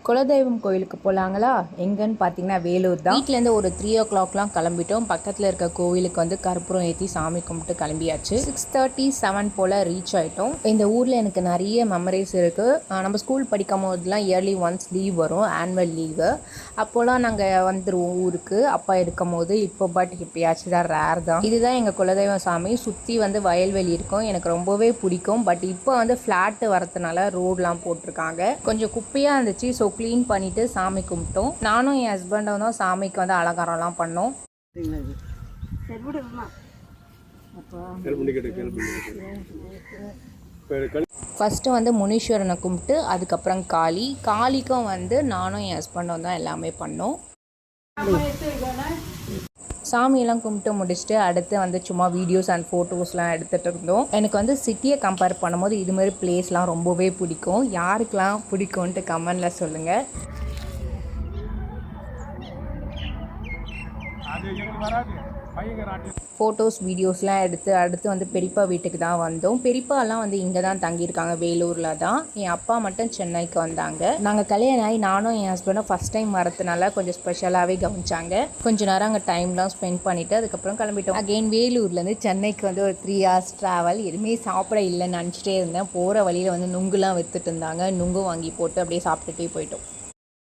குலதெய்வம் கோயிலுக்கு போகலாங்களா? எங்கன்னு பார்த்தீங்கன்னா வேலூர் தான். வீட்டிலேருந்து ஒரு 3 o'clockலாம் கிளம்பிட்டோம். பக்கத்தில் இருக்க கோவிலுக்கு வந்து கற்பூரம் ஏற்றி சாமி கும்பிட்டு கிளம்பியாச்சு. 6:37 போல் ரீச் ஆகிட்டோம். இந்த ஊரில் எனக்கு நிறைய மெமரிஸ் இருக்குது. நம்ம ஸ்கூல் படிக்கும் போதெல்லாம் இயர்லி ஒன்ஸ் லீவ் வரும், ஆனுவல் லீவு. அப்போலாம் நாங்கள் வந்துடுவோம் ஊருக்கு, அப்பா இருக்கும் போது. இப்போ பட் எப்பயாச்சும் தான், ரேர் தான். இதுதான் எங்கள் குலதெய்வம் சாமி. சுற்றி வந்து வயல்வெளி இருக்கும், எனக்கு ரொம்பவே பிடிக்கும். பட் இப்போ வந்து ஃப்ளாட்டு வரதுனால ரோடெலாம் போட்டிருக்காங்க. கொஞ்சம் குப்பையாக இருந்துச்சு. ஸோ க்ளீன் பண்ணிவிட்டு சாமி கும்பிட்டோம். நானும் என் ஹஸ்பண்டும் தான் சாமிக்கு வந்து அலங்காரம்லாம் பண்ணோம். ஃபஸ்ட்டு வந்து முனீஸ்வரனை கும்பிட்டு அதுக்கப்புறம் காளிக்கும் வந்து நானும் என் ஹஸ்பண்டும் தான் எல்லாமே பண்ணோம். சாமியெல்லாம் கும்பிட்டு முடிச்சுட்டு அடுத்து வந்து சும்மா வீடியோஸ் அண்ட் ஃபோட்டோஸ்லாம் எடுத்துகிட்டு இருந்தோம். எனக்கு வந்து சிட்டியை கம்பேர் பண்ணும்போது இதுமாதிரி பிளேஸ்லாம் ரொம்பவே பிடிக்கும். யாருக்கெல்லாம் பிடிக்கும்ன்ட்டு கமெண்டில் சொல்லுங்கள். ஃபோட்டோஸ் வீடியோஸ்லாம் எடுத்து அடுத்து வந்து பெரியப்பா வீட்டுக்கு தான் வந்தோம். பெரியப்பாலாம் வந்து இங்கே தான் தங்கியிருக்காங்க, வேலூரில் தான். என் அப்பா மட்டும் சென்னைக்கு வந்தாங்க. நாங்கள் கல்யாணம் ஆகி நானும் என் ஹஸ்பண்டும் ஃபஸ்ட் டைம் வரதுனால கொஞ்சம் ஸ்பெஷலாகவே கவனிச்சாங்க. கொஞ்சம் நேரம் அங்கே டைம்லாம் ஸ்பெண்ட் பண்ணிவிட்டு அதுக்கப்புறம் கிளம்பிட்டோம். அகெயின் வேலூர்லேருந்து சென்னைக்கு வந்து ஒரு 3 hours ட்ராவல். எதுவுமே சாப்பிட இல்லைன்னு நினச்சிட்டே இருந்தேன். போகிற வழியில் வந்து நுங்குலாம் விற்றுட்டு இருந்தாங்க. நுங்கு வாங்கி போட்டு அப்படியே சாப்பிட்டுட்டே போயிட்டோம்.